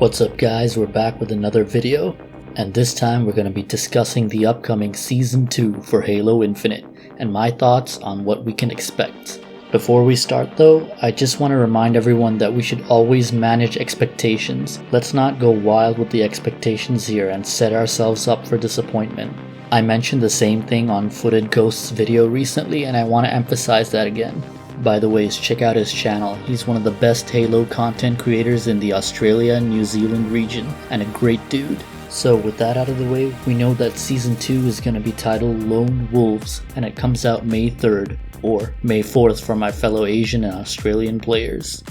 What's up guys, we're back with another video, and this time we're going to be discussing the upcoming Season 2 for Halo Infinite, and my thoughts on what we can expect. Before we start though, I just want to remind everyone that we should always manage expectations. Let's not go wild with the expectations here and set ourselves up for disappointment. I mentioned the same thing on Footed Ghost's video recently, and I want to emphasize that again. By the way, check out his channel. He's one of the best Halo content creators in the Australia and New Zealand region, and a great dude. So with that out of the way, we know that Season 2 is going to be titled Lone Wolves, and it comes out May 3rd, or May 4th for my fellow Asian and Australian players.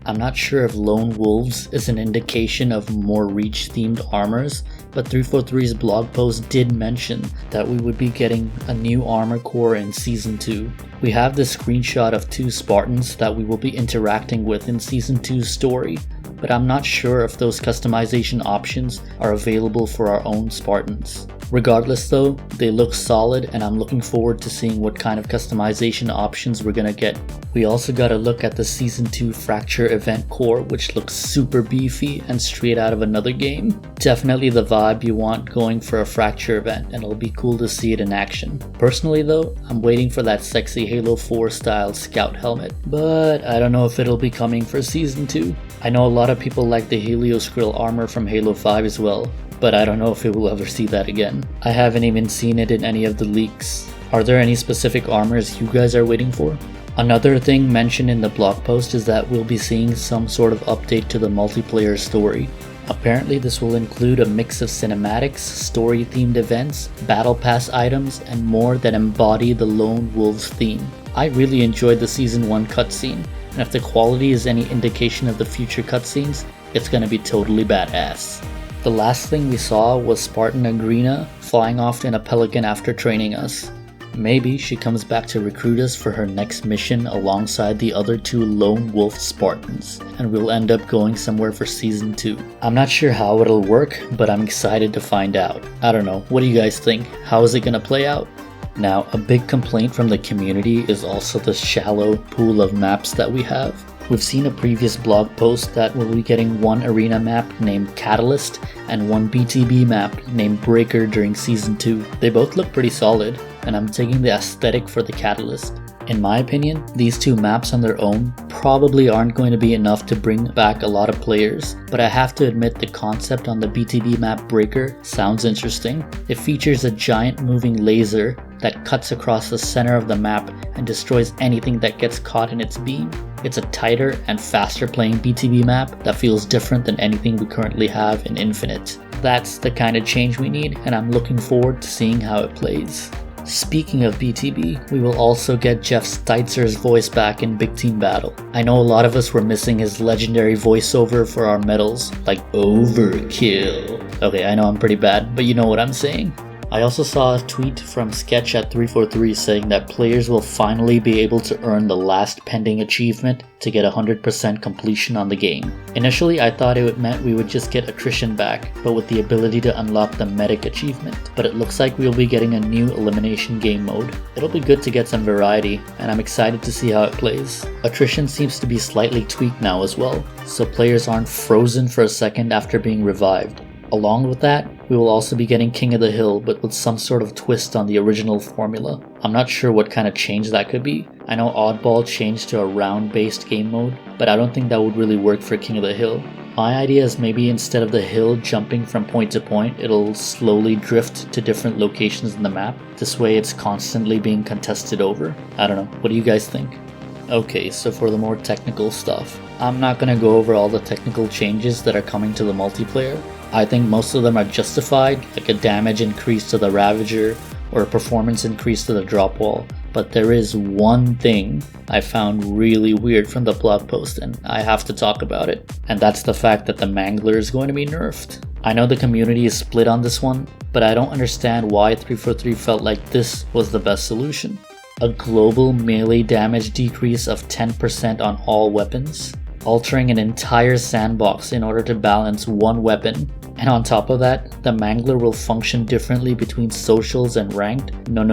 I'm not sure if Lone Wolves is an indication of more Reach themed armors, but 343's blog post did mention that we would be getting a new armor core in Season 2. We have this screenshot of 2 Spartans that we will be interacting with in Season 2's story, but I'm not sure if those customization options are available for our own Spartans. Regardless though, they look solid, and I'm looking forward to seeing what kind of customization options we're gonna get. We also gotta look at the Season 2 Fracture event core, which looks super beefy and straight out of another game. Definitely the vibe you want going for a Fracture event, and it'll be cool to see it in action. Personally though, I'm waiting for that sexy Halo 4 style scout helmet, but I don't know if it'll be coming for Season 2. I know a lot of people like the Helioscrill armor from Halo 5 as well, but I don't know if we will ever see that again. I haven't even seen it in any of the leaks. Are there any specific armors you guys are waiting for? Another thing mentioned in the blog post is that we'll be seeing some sort of update to the multiplayer story. Apparently this will include a mix of cinematics, story-themed events, battle pass items, and more that embody the Lone Wolves theme. I really enjoyed the Season 1 cutscene, and if the quality is any indication of the future cutscenes, it's gonna be totally badass. The last thing we saw was Spartan Agrina flying off in a pelican after training us. Maybe she comes back to recruit us for her next mission alongside the other 2 Lone Wolf Spartans, and we'll end up going somewhere for Season 2. I'm not sure how it'll work, but I'm excited to find out. I don't know, what do you guys think? How is it gonna play out? Now, a big complaint from the community is also the shallow pool of maps that we have. We've seen a previous blog post that we'll be getting one arena map named Catalyst and one BTB map named Breaker during Season 2. They both look pretty solid, and I'm taking the aesthetic for the Catalyst. In my opinion, these 2 maps on their own probably aren't going to be enough to bring back a lot of players, but I have to admit the concept on the BTB map Breaker sounds interesting. It features a giant moving laser that cuts across the center of the map and destroys anything that gets caught in its beam. It's a tighter and faster playing BTB map that feels different than anything we currently have in Infinite. That's the kind of change we need, and I'm looking forward to seeing how it plays. Speaking of BTB, we will also get Jeff Steitzer's voice back in Big Team Battle. I know a lot of us were missing his legendary voiceover for our medals, like Overkill. Okay, I know I'm pretty bad, but you know what I'm saying. I also saw a tweet from Sketch at 343 saying that players will finally be able to earn the last pending achievement to get 100% completion on the game. Initially I thought it meant we would just get Attrition back, but with the ability to unlock the Medic achievement. But it looks like we'll be getting a new Elimination game mode. It'll be good to get some variety, and I'm excited to see how it plays. Attrition seems to be slightly tweaked now as well, so players aren't frozen for a second after being revived. Along with that, we will also be getting King of the Hill, but with some sort of twist on the original formula. I'm not sure what kind of change that could be. I know Oddball changed to a round-based game mode, but I don't think that would really work for King of the Hill. My idea is maybe instead of the hill jumping from point to point, it'll slowly drift to different locations in the map. This way it's constantly being contested over. I don't know, what do you guys think? Okay, so for the more technical stuff, I'm not gonna go over all the technical changes that are coming to the multiplayer. I think most of them are justified, like a damage increase to the Ravager or a performance increase to the drop wall. But there is one thing I found really weird from the blog post, and I have to talk about it. And that's the fact that the Mangler is going to be nerfed. I know the community is split on this one, but I don't understand why 343 felt like this was the best solution. A global melee damage decrease of 10% on all weapons. altering an entire sandbox in order to balance one weapon. And on top of that, the Mangler will function differently between socials and ranked. No.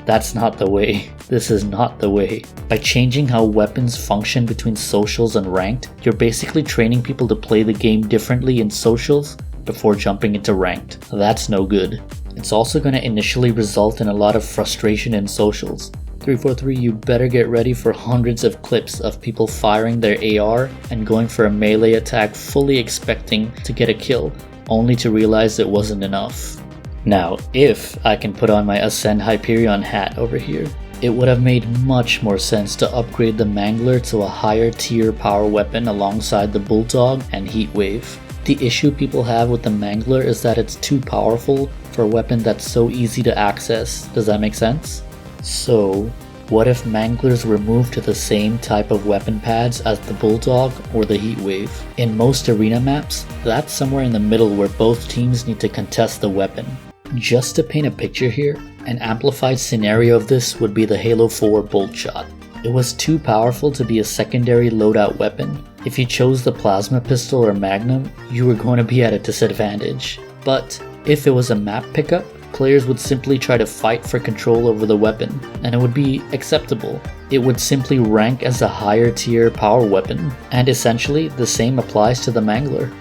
That's not the way. This is not the way. By changing how weapons function between socials and ranked, you're basically training people to play the game differently in socials before jumping into ranked. That's no good. It's also going to initially result in a lot of frustration in socials. 343, you better get ready for hundreds of clips of people firing their AR and going for a melee attack fully expecting to get a kill, only to realize it wasn't enough. Now, if I can put on my Ascend Hyperion hat over here, it would have made much more sense to upgrade the Mangler to a higher tier power weapon alongside the Bulldog and Heatwave. The issue people have with the Mangler is that it's too powerful for a weapon that's so easy to access. Does that make sense? So, what if Manglers were moved to the same type of weapon pads as the Bulldog or the Heatwave? In most arena maps, that's somewhere in the middle where both teams need to contest the weapon. Just to paint a picture here, an amplified scenario of this would be the Halo 4 Bolt Shot. It was too powerful to be a secondary loadout weapon. If you chose the Plasma Pistol or Magnum, you were going to be at a disadvantage. But if it was a map pickup, players would simply try to fight for control over the weapon, and it would be acceptable. It would simply rank as a higher tier power weapon, and essentially the same applies to the Mangler.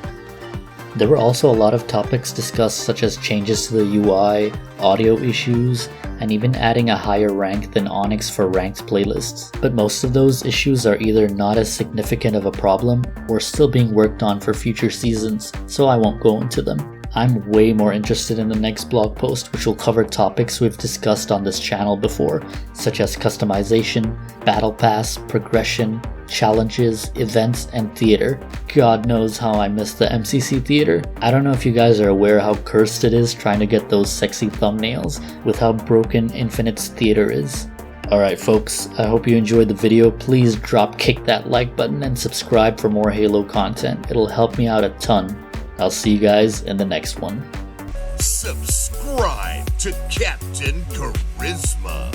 There were also a lot of topics discussed, such as changes to the UI, audio issues, and even adding a higher rank than Onyx for ranked playlists. But most of those issues are either not as significant of a problem or still being worked on for future seasons, so I won't go into them. I'm way more interested in the next blog post, which will cover topics we've discussed on this channel before, such as customization, battle pass, progression, challenges, events, and theater. God knows how I miss the MCC theater. I don't know if you guys are aware how cursed it is trying to get those sexy thumbnails with how broken Infinite's theater is. Alright folks, I hope you enjoyed the video. Please kick that like button and subscribe for more Halo content. It'll help me out a ton. I'll see you guys in the next one. Subscribe to Kaptain Karizzma.